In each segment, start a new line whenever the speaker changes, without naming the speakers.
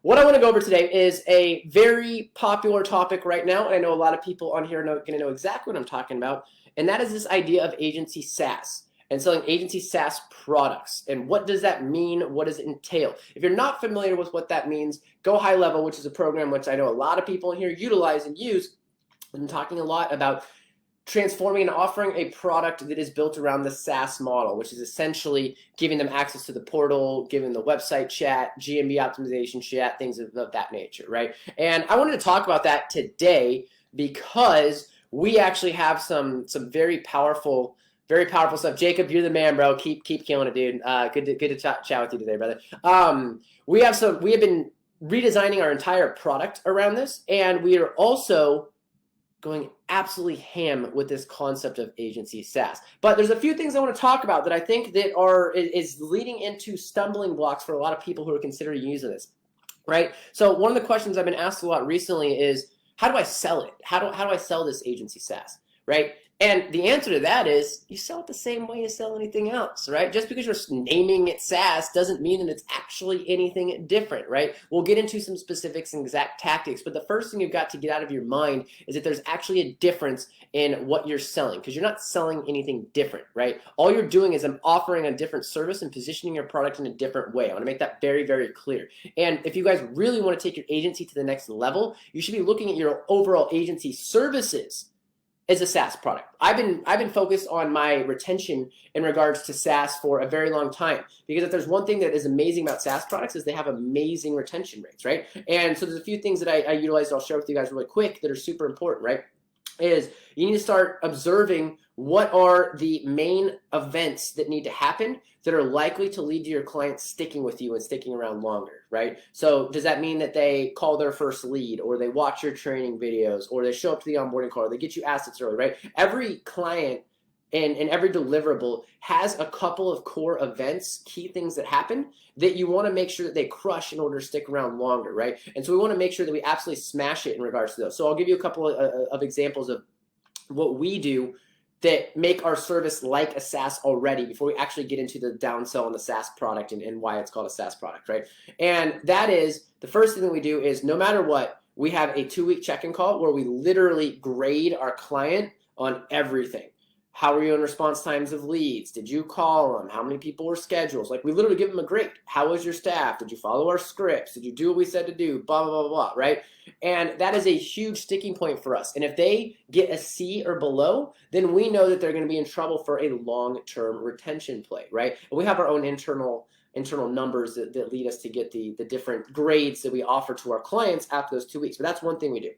What I want to go over today is a very popular topic right now, and I know a lot of people on here are going to know exactly what I'm talking about, and that is this idea of agency SaaS and selling agency SaaS products. And what does that mean? What does it entail? If you're not familiar with what that means, go high level, which is a program which I know a lot of people in here utilize and use. I'm talking a lot about transforming and offering a product that is built around the SaaS model, which is essentially giving them access to the portal, giving the website chat, GMB optimization chat, things of that nature, right? And I wanted to talk about that today because we actually have some very powerful stuff. Jacob, you're the man, bro. Keep killing it, dude. Good to chat with you today, brother. We have been redesigning our entire product around this, and we are also going absolutely ham with this concept of agency SaaS. But there's a few things I want to talk about that I think that is leading into stumbling blocks for a lot of people who are considering using this, right? So one of the questions I've been asked a lot recently is, how do I sell it? How do I sell this agency SaaS, right? And the answer to that is you sell it the same way you sell anything else, right? Just because you're naming it SaaS doesn't mean that it's actually anything different, right? We'll get into some specifics and exact tactics, but the first thing you've got to get out of your mind is that there's actually a difference in what you're selling, because you're not selling anything different, right? All you're doing is offering a different service and positioning your product in a different way. I want to make that very, very clear. And if you guys really want to take your agency to the next level, you should be looking at your overall agency services as a SaaS product. I've been focused on my retention in regards to SaaS for a very long time, because if there's one thing that is amazing about SaaS products is they have amazing retention rates, right? And so there's a few things that I utilize that I'll share with you guys really quick that are super important, right? Is you need to start observing what are the main events that need to happen that are likely to lead to your clients sticking with you and sticking around longer, right? So does that mean that they call their first lead, or they watch your training videos, or they show up to the onboarding call, or they get you assets early, right? Every client and every deliverable has a couple of core events, key things that happen that you want to make sure that they crush in order to stick around longer, right? And so we want to make sure that we absolutely smash it in regards to those. So I'll give you a couple of examples of what we do that make our service like a SaaS already before we actually get into the downsell on the SaaS product and why it's called a SaaS product, right? And that is, the first thing that we do is, no matter what, we have a 2-week check-in call where we literally grade our client on everything. How are you in response times of leads? Did you call them? How many people were scheduled? Like, we literally give them a grade. How was your staff? Did you follow our scripts? Did you do what we said to do? Blah, blah, blah, blah, right? And that is a huge sticking point for us. And if they get a C or below, then we know that they're going to be in trouble for a long-term retention play, right? And we have our own internal numbers that lead us to get the different grades that we offer to our clients after those 2 weeks. But that's one thing we do.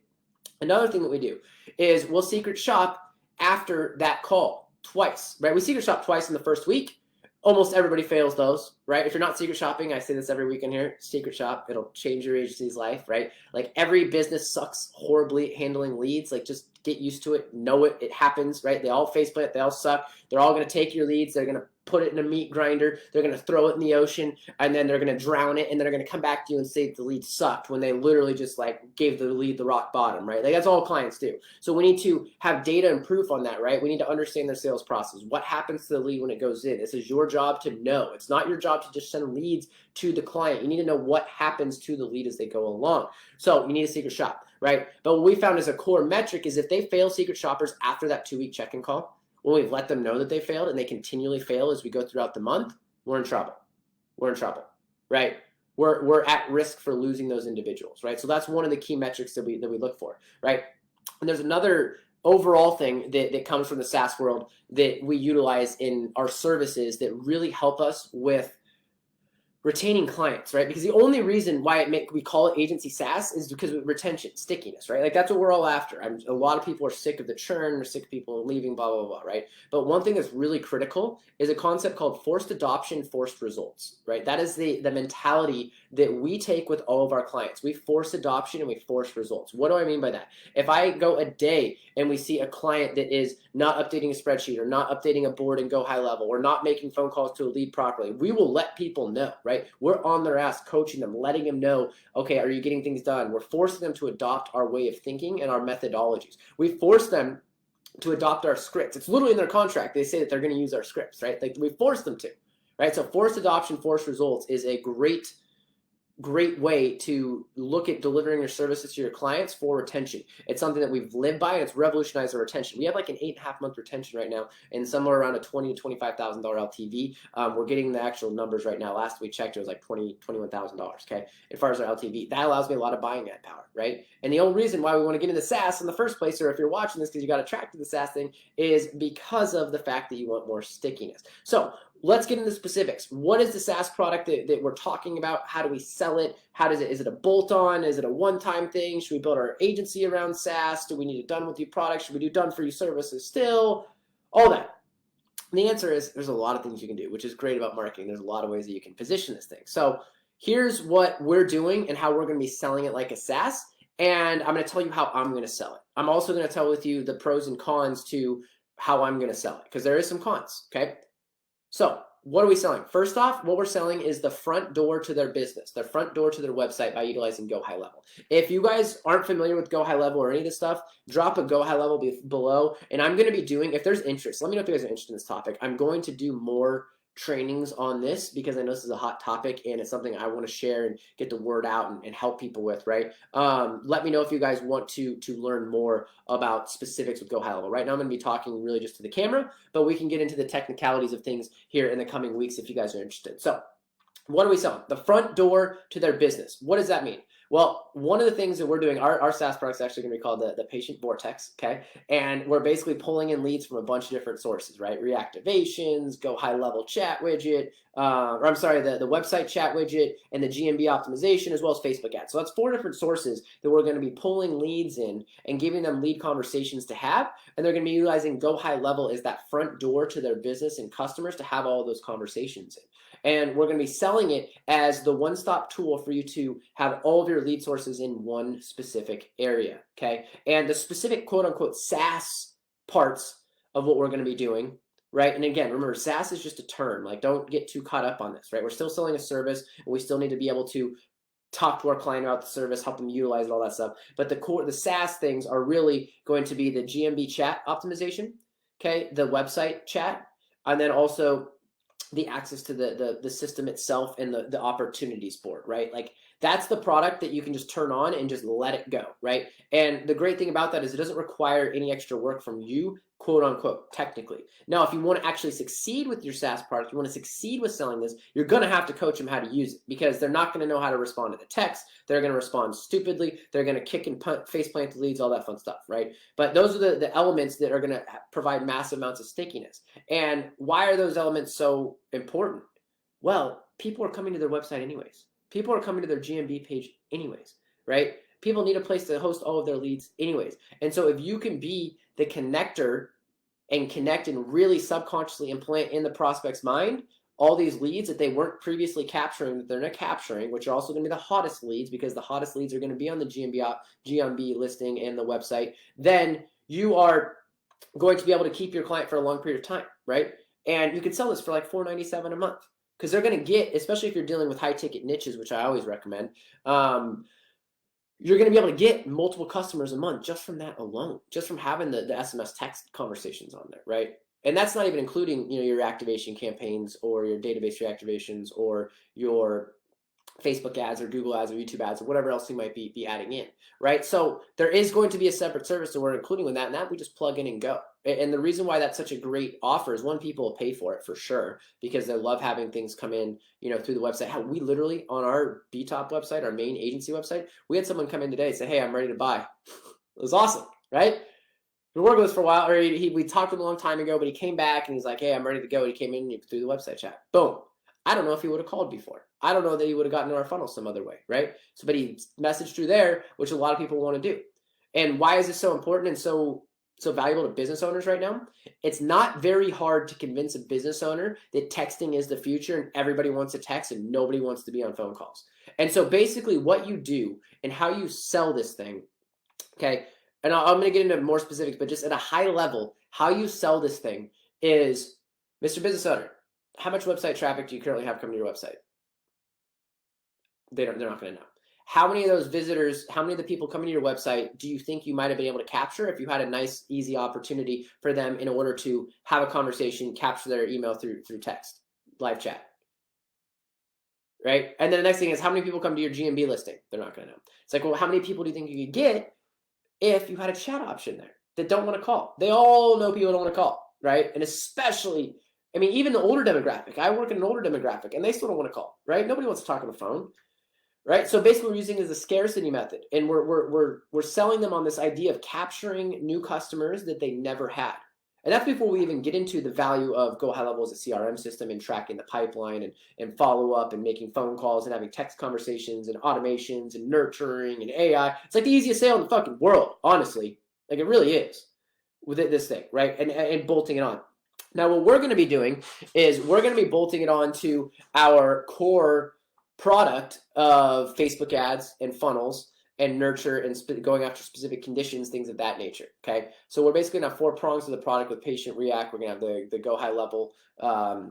Another thing that we do is we'll secret shop after that call twice, right? We secret shop twice in the first week. Almost everybody fails those, right? If you're not secret shopping, I say this every week in here, secret shop, it'll change your agency's life, right? Like, every business sucks horribly at handling leads. Like, just get used to it, know it, it happens, right? They all faceplant, they all suck. They're all going to take your leads, they're going to put it in a meat grinder, they're going to throw it in the ocean, and then they're going to drown it, and then they're going to come back to you and say the lead sucked when they literally just like gave the lead the rock bottom, right? Like, that's all clients do. So we need to have data and proof on that, right? We need to understand their sales process. What happens to the lead when it goes in? This is your job to know. It's not your job to just send leads to the client. You need to know what happens to the lead as they go along. So you need a secret shop, right? But what we found as a core metric is if they fail secret shoppers after that 2-week check-in call, when we've let them know that they failed and they continually fail as we go throughout the month, we're in trouble. We're in trouble, right? We're at risk for losing those individuals, right? So that's one of the key metrics that we look for, right? And there's another overall thing that comes from the SaaS world that we utilize in our services that really help us with retaining clients, right? Because the only reason why we call it agency SaaS is because of retention, stickiness, right? Like, that's what we're all after. A lot of people are sick of the churn, they're sick of people leaving, blah, blah, blah, right? But one thing that's really critical is a concept called forced adoption, forced results, right? That is the mentality that we take with all of our clients. We force adoption and we force results. What do I mean by that? If I go a day and we see a client that is not updating a spreadsheet, or not updating a board and go high level, or not making phone calls to a lead properly, we will let people know, right? We're on their ass, coaching them, letting them know, okay, are you getting things done? We're forcing them to adopt our way of thinking and our methodologies. We force them to adopt our scripts. It's literally in their contract. They say that they're going to use our scripts, right? Like, we force them to, right? So forced adoption, forced results is a great great way to look at delivering your services to your clients for retention. It's something that we've lived by, and it's revolutionized our retention. We have like an 8.5-month retention right now, and somewhere around a $20,000 to $25,000 LTV. We're getting the actual numbers right now. Last we checked, it was like $21,000. Okay, as far as our LTV, that allows me a lot of buying power, right? And the only reason why we want to get into SaaS in the first place, or if you're watching this because you got attracted to the SaaS thing, is because of the fact that you want more stickiness. So let's get into specifics. What is the SaaS product that we're talking about? How do we sell it? Is it a bolt-on? Is it a one-time thing? Should we build our agency around SaaS? Do we need a done-with-you product? Should we do done-for-you services still? All that. And the answer is there's a lot of things you can do, which is great about marketing. There's a lot of ways that you can position this thing. So here's what we're doing and how we're going to be selling it like a SaaS. And I'm going to tell you how I'm going to sell it. I'm also going to tell with you the pros and cons to how I'm going to sell it, because there is some cons, okay? So what are we selling? First off, what we're selling is the front door to their business, the front door to their website by utilizing Go High Level. If you guys aren't familiar with Go High Level or any of this stuff, drop a Go High Level below. And I'm going to be doing, if there's interest, let me know if you guys are interested in this topic. I'm going to do more trainings on this because I know this is a hot topic and it's something I want to share and get the word out and help people with, right? Let me know if you guys want to learn more about specifics with Go High Level. Right now I'm going to be talking really just to the camera, but we can get into the technicalities of things here in the coming weeks if you guys are interested. So what are we selling? The front door to their business. What does that mean? Well, one of the things that we're doing, our SaaS product is actually going to be called the patient vortex, okay? And we're basically pulling in leads from a bunch of different sources, right? Reactivations, Go High Level chat widget, the website chat widget, and the GMB optimization, as well as Facebook ads. So that's 4 different sources that we're going to be pulling leads in and giving them lead conversations to have. And they're going to be utilizing Go High Level as that front door to their business and customers to have all of those conversations in. And we're going to be selling it as the one-stop tool for you to have all of your lead sources in one specific area, okay? And the specific quote-unquote SaaS parts of what we're going to be doing, right? And again, remember, SaaS is just a term. Like, don't get too caught up on this, right? We're still selling a service, and we still need to be able to talk to our client about the service, help them utilize it, all that stuff. But the SaaS things are really going to be the GMB chat optimization, okay? The website chat, and then also the access to the system itself and the opportunities board, right? Like, that's the product that you can just turn on and just let it go, right? And the great thing about that is it doesn't require any extra work from you, quote unquote, technically. Now, if you want to actually succeed with your SaaS product, you want to succeed with selling this, you're going to have to coach them how to use it, because they're not going to know how to respond to the text. They're going to respond stupidly. They're going to kick and face plant the leads, all that fun stuff, right? But those are the elements that are going to provide massive amounts of stickiness. And why are those elements so important? Well, people are coming to their website anyways. People are coming to their GMB page anyways, right? People need a place to host all of their leads anyways. And so if you can be the connector and connect and really subconsciously implant in the prospect's mind all these leads that they weren't previously capturing, that they're not capturing, which are also going to be the hottest leads, because the hottest leads are going to be on the GMB listing and the website, then you are going to be able to keep your client for a long period of time, right? And you can sell this for like $497 a month, because they're going to get, especially if you're dealing with high ticket niches, which I always recommend, you're going to be able to get multiple customers a month just from that alone, just from having the SMS text conversations on there, right? And that's not even including, your activation campaigns or your database reactivations or your Facebook ads or Google ads or YouTube ads or whatever else you might be adding in, right? So there is going to be a separate service that we're including with that, and that we just plug in and go. And the reason why that's such a great offer is, one, people will pay for it for sure, because they love having things come in, through the website. We literally, on our BTOP website, our main agency website, we had someone come in today and say, hey, I'm ready to buy. It was awesome, right? We worked with us for a while, or we talked to him a long time ago, but he came back and he's like, hey, I'm ready to go. And he came in through the website chat. Boom. I don't know if he would have called before. I don't know that he would have gotten to our funnel some other way, right? So, but he messaged through there, which a lot of people want to do. And why is this so important and so valuable to business owners right now? It's not very hard to convince a business owner that texting is the future and everybody wants to text and nobody wants to be on phone calls. And so basically what you do and how you sell this thing, okay, and I'm going to get into more specifics, but just at a high level, how you sell this thing is, Mr. Business Owner, how much website traffic do you currently have coming to your website? They're not going to know. How many of those visitors, how many of the people coming to your website do you think you might have been able to capture if you had a nice, easy opportunity for them in order to have a conversation, capture their email through text, live chat? right? And then the next thing is, how many people come to your GMB listing? They're not going to know. It's like, well, how many people do you think you could get if you had a chat option there that don't want to call? They all know people don't want to call, right? And especially, I mean, even the older demographic. I work in an older demographic, and they still don't want to call, right? Nobody wants to talk on the phone, right? So basically, we're using it as a scarcity method, and we're selling them on this idea of capturing new customers that they never had. And that's before we even get into the value of Go High Level as a CRM system and tracking the pipeline and follow up and making phone calls and having text conversations and automations and nurturing and AI. It's like the easiest sale in the fucking world, honestly. Like it really is with this thing, right? And bolting it on. Now, what we're going to be doing is we're going to be bolting it on to our core product of Facebook ads and funnels and nurture and going after specific conditions, things of that nature, okay? So we're basically gonna have 4 prongs of the product with Patient React. We're gonna have the Go High Level, or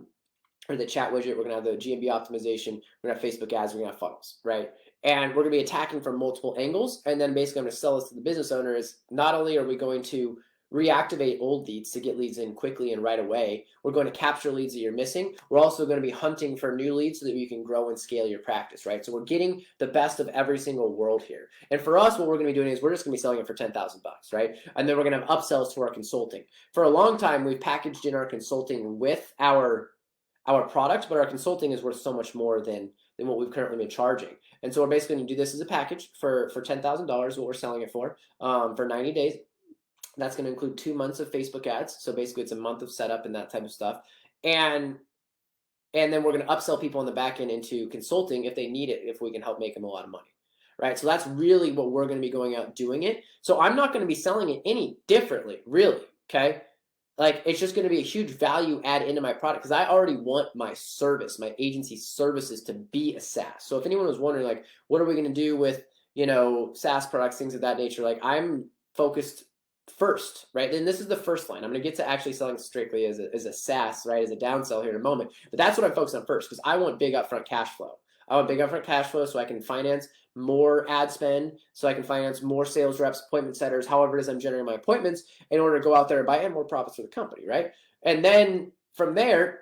the chat widget. We're gonna have the GMB optimization. We're gonna have Facebook ads. We're gonna have funnels, right? And we're gonna be attacking from multiple angles. And then basically I'm gonna sell this to the business owner is not only are we going to reactivate old leads to get leads in quickly and right away, we're going to capture leads that you're missing. We're also going to be hunting for new leads so that you can grow and scale your practice, right? So we're getting the best of every single world here. And for us, what we're going to be doing is we're just going to be selling it for $10,000, right? And then we're going to have upsells to our consulting. For a long time, we've packaged in our consulting with our product, but our consulting is worth so much more than what we've currently been charging. And so we're basically going to do this as a package for $10,000, what we're selling it for 90 days. That's going to include 2 months of Facebook ads. So basically it's a month of setup and that type of stuff. And then we're going to upsell people on the back end into consulting if they need it, if we can help make them a lot of money, right? So that's really what we're going to be going out doing it. So I'm not going to be selling it any differently, really, okay? Like it's just going to be a huge value add into my product because I already want my service, my agency services to be a SaaS. So if anyone was wondering, like, what are we going to do with, SaaS products, things of that nature, like I'm focused first, right? And this is the first line. I'm going to get to actually selling strictly as a SaaS, right? As a downsell here in a moment. But that's what I'm focused on first because I want big upfront cash flow. I want big upfront cash flow so I can finance more ad spend, so I can finance more sales reps, appointment setters, however it is I'm generating my appointments in order to go out there and buy and more profits for the company, right? And then from there,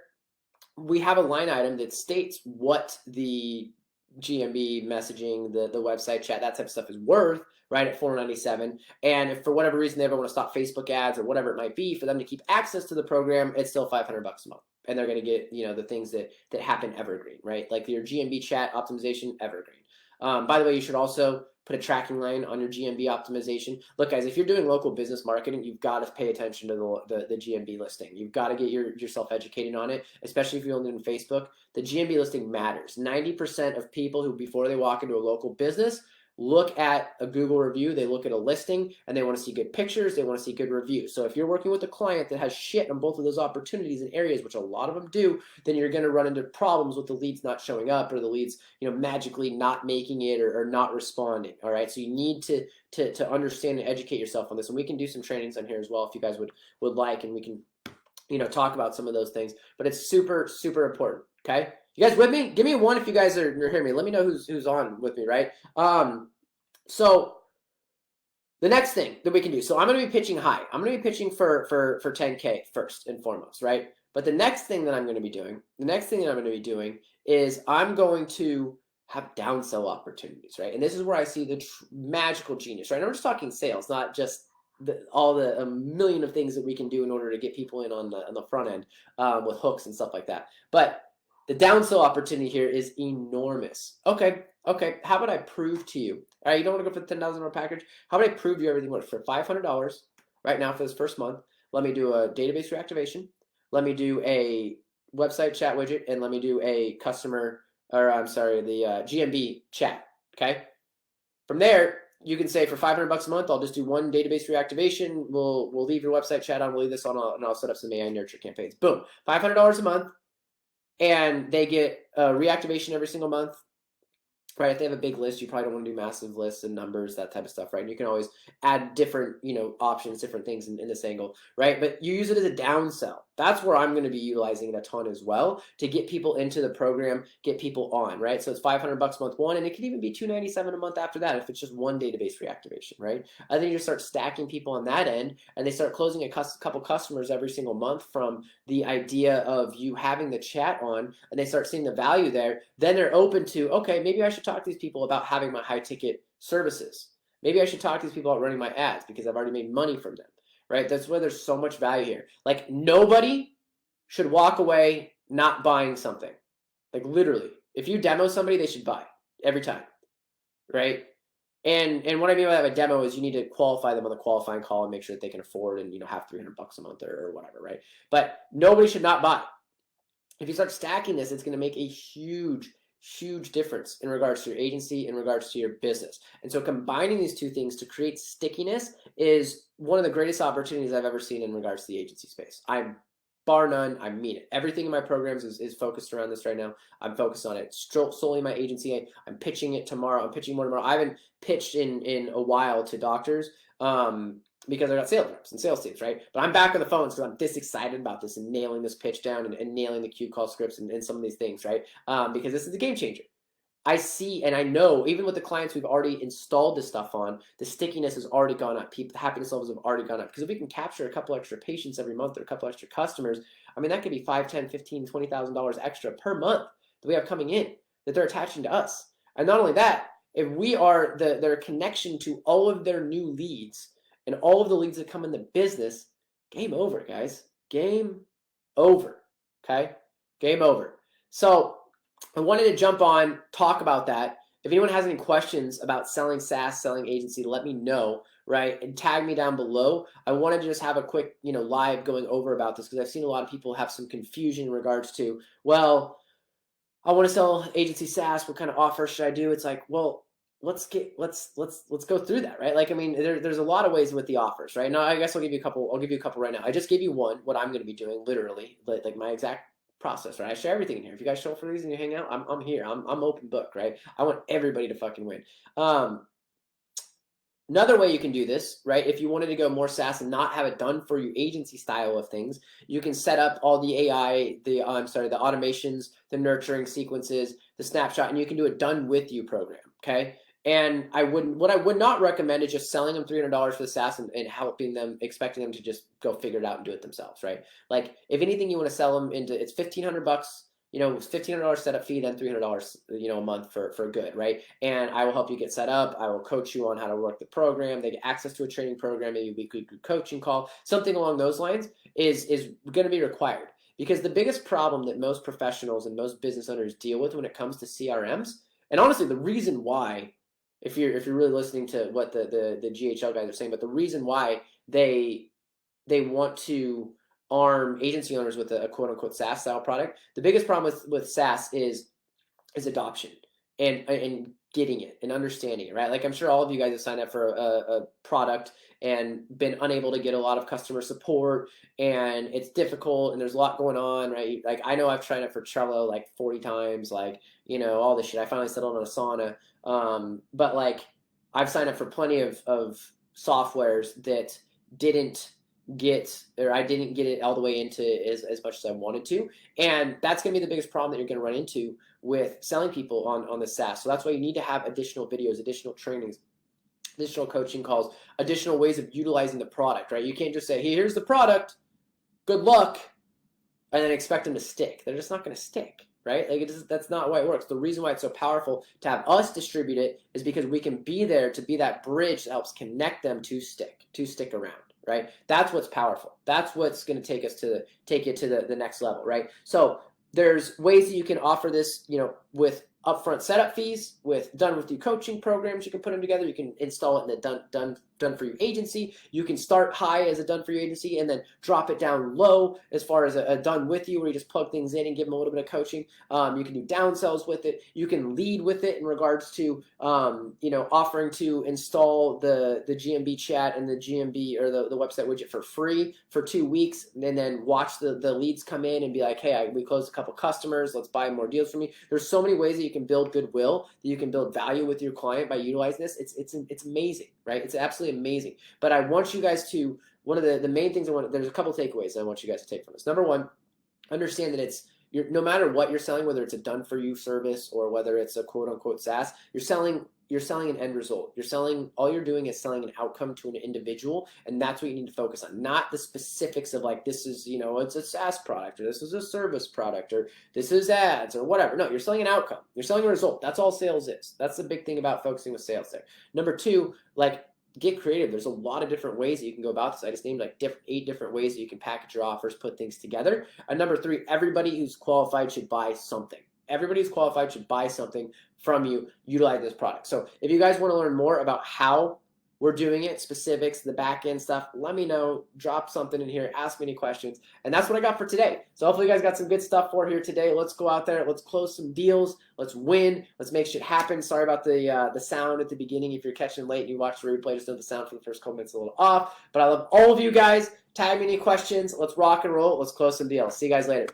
we have a line item that states what the GMB messaging, the website chat, that type of stuff is worth, right, at $497. And if for whatever reason they ever want to stop Facebook ads or whatever it might be, for them to keep access to the program, it's still $500 a month. And they're going to get, the things that happen evergreen, right? Like your GMB chat optimization, evergreen. By the way, you should also put a tracking line on your GMB optimization. Look, guys, if you're doing local business marketing, you've got to pay attention to the GMB listing. You've got to get yourself educated on it, especially if you're only in Facebook. The GMB listing matters. 90% of people who, before they walk into a local business, look at a Google review, they look at a listing, and they want to see good pictures, they want to see good reviews. So if you're working with a client that has shit on both of those opportunities and areas, which a lot of them do, then you're going to run into problems with the leads not showing up or the leads, magically not making it or not responding. All right. So you need to understand and educate yourself on this. And we can do some trainings on here as well if you guys would like, and we can, talk about some of those things. But it's super, super important. Okay. You guys with me? Give me a 1 if you guys are hearing me. Let me know who's on with me, right? So the next thing that we can do. So I'm going to be pitching high. I'm going to be pitching for 10K first and foremost, right? But the next thing that I'm going to be doing, is I'm going to have downsell opportunities, right? And this is where I see the magical genius, right? And I'm just talking sales, not just all the a million of things that we can do in order to get people in on the front end with hooks and stuff like that. But the downsell opportunity here is enormous. Okay. How about I prove to you? All right, you don't want to go for the $10,000 package. How about I prove you everything works for $500 right now for this first month? Let me do a database reactivation. Let me do a website chat widget, and let me do a the GMB chat. Okay. From there, you can say for $500 a month, I'll just do 1 database reactivation. We'll leave your website chat on. We'll leave this on, and I'll set up some AI nurture campaigns. Boom, $500 a month. And they get a reactivation every single month, right? If they have a big list, you probably don't want to do massive lists and numbers, that type of stuff, right? And you can always add different, options, different things in this angle, right? But you use it as a downsell, That's where I'm going to be utilizing it a ton as well to get people into the program, get people on, right? So it's $500 month one, and it could even be $297 a month after that if it's just one database reactivation, right? I think you just start stacking people on that end, and they start closing a couple customers every single month from the idea of you having the chat on, and they start seeing the value there. Then they're open to, okay, maybe I should talk to these people about having my high ticket services. Maybe I should talk to these people about running my ads because I've already made money from them. Right? That's where there's so much value here. Like nobody should walk away not buying something. Like literally, if you demo somebody, they should buy every time, right? And what I mean by that by demo is you need to qualify them on the qualifying call and make sure that they can afford and have $300 a month or whatever, right? But nobody should not buy. If you start stacking this, it's going to make a huge difference in regards to your agency, in regards to your business. And so combining these two things to create stickiness is one of the greatest opportunities I've ever seen in regards to the agency space. I'm bar none, I mean it. Everything in my programs is focused around this right now. I'm focused on it solely my agency. I'm pitching it tomorrow. I'm pitching more tomorrow. I haven't pitched in a while to doctors because I got sales reps and sales teams, right? But I'm back on the phones because I'm this excited about this and nailing this pitch down and nailing the Q call scripts and some of these things, right? Because this is a game changer. I see and I know, even with the clients we've already installed this stuff on, the stickiness has already gone up. The happiness levels have already gone up. Because if we can capture a couple extra patients every month or a couple extra customers, I mean, that could be $5, $10, $15, $20,000 extra per month that we have coming in that they're attaching to us. And not only that, if we are their connection to all of their new leads and all of the leads that come in the business, game over, guys. Game over, okay? Game over. So I wanted to jump on, talk about that. If anyone has any questions about selling SaaS, selling agency, let me know, right? And tag me down below. I wanted to just have a quick, live going over about this because I've seen a lot of people have some confusion in regards to, well, I want to sell agency SaaS. What kind of offer should I do? It's like, well, let's go through that, right? Like, I mean, there's a lot of ways with the offers, right? Now, I guess I'll give you a couple right now. I just gave you one, what I'm going to be doing, literally, like my exact process, right? I share everything in here. If you guys show up for these and you hang out, I'm here. I'm open book, right? I want everybody to fucking win. Another way you can do this, right? If you wanted to go more SaaS and not have it done for you agency style of things, you can set up all the AI, the automations, the nurturing sequences, the snapshot, and you can do a done with you program, okay? And what I would not recommend is just selling them $300 for the SaaS and helping them, expecting them to just go figure it out and do it themselves, right? Like if anything, you want to sell them into, it's $1,500, $1,500 setup fee, then $300, a month for good, right? And I will help you get set up. I will coach you on how to work the program. They get access to a training program, maybe a weekly coaching call, something along those lines is going to be required. Because the biggest problem that most professionals and most business owners deal with when it comes to CRMs, and honestly, the reason why, if you're really listening to what the GHL guys are saying, but the reason why they want to arm agency owners with a quote unquote SaaS style product, the biggest problem with SaaS is adoption and getting it and understanding it, right? Like I'm sure all of you guys have signed up for a product and been unable to get a lot of customer support and it's difficult and there's a lot going on, right? Like I know I've tried it for Trello like 40 times, like, all this shit. I finally settled on Asana. But like I've signed up for plenty of softwares that didn't get, or I didn't get it all the way into as much as I wanted to. And that's going to be the biggest problem that you're going to run into with selling people on the SaaS. So that's why you need to have additional videos, additional trainings, additional coaching calls, additional ways of utilizing the product, right? You can't just say, hey, here's the product, good luck, and then expect them to stick. They're just not going to stick, right? Like that's not why it works. The reason why it's so powerful to have us distribute it is because we can be there to be that bridge that helps connect them to stick around, right? That's what's powerful. That's what's going to take you to the next level, right? So there's ways that you can offer this, with upfront setup fees, with done with you coaching programs. You can put them together. You can install it in the done for you agency. You can start high as a done for you agency and then drop it down low as far as a done with you, where you just plug things in and give them a little bit of coaching. You can do downsells with it. You can lead with it in regards to offering to install the GMB chat and the GMB or the website widget for free for 2 weeks, and then watch the leads come in and be like, hey, we closed a couple customers. Let's buy more deals from me. There's so many ways that you can build goodwill, that you can build value with your client by utilizing this. It's amazing, right? It's absolutely amazing. But I want you guys to one of the main things there's a couple takeaways I want you guys to take from this. Number one, understand that no matter what you're selling, whether it's a done for you service or whether it's a quote unquote SaaS, you're selling an end result. All you're doing is selling an outcome to an individual, and that's what you need to focus on, not the specifics of like, this is, it's a SaaS product, or this is a service product, or this is ads, or whatever. No, you're selling an outcome. You're selling a result. That's all sales is. That's the big thing about focusing with sales there. Number two, like, get creative. There's a lot of different ways that you can go about this. I just named like 8 different ways that you can package your offers, put things together. And number 3, everybody who's qualified should buy something. Everybody who's qualified should buy something from you, utilize this product. So if you guys want to learn more about how we're doing it, specifics, the back end stuff, let me know, drop something in here, ask me any questions. And that's what I got for today. So hopefully you guys got some good stuff for here today. Let's go out there, let's close some deals, let's win, let's make shit happen. Sorry about the sound at the beginning. If you're catching late and you watch the replay, just know the sound for the first couple minutes is a little off. But I love all of you guys. Tag me any questions. Let's rock and roll. Let's close some deals. See you guys later.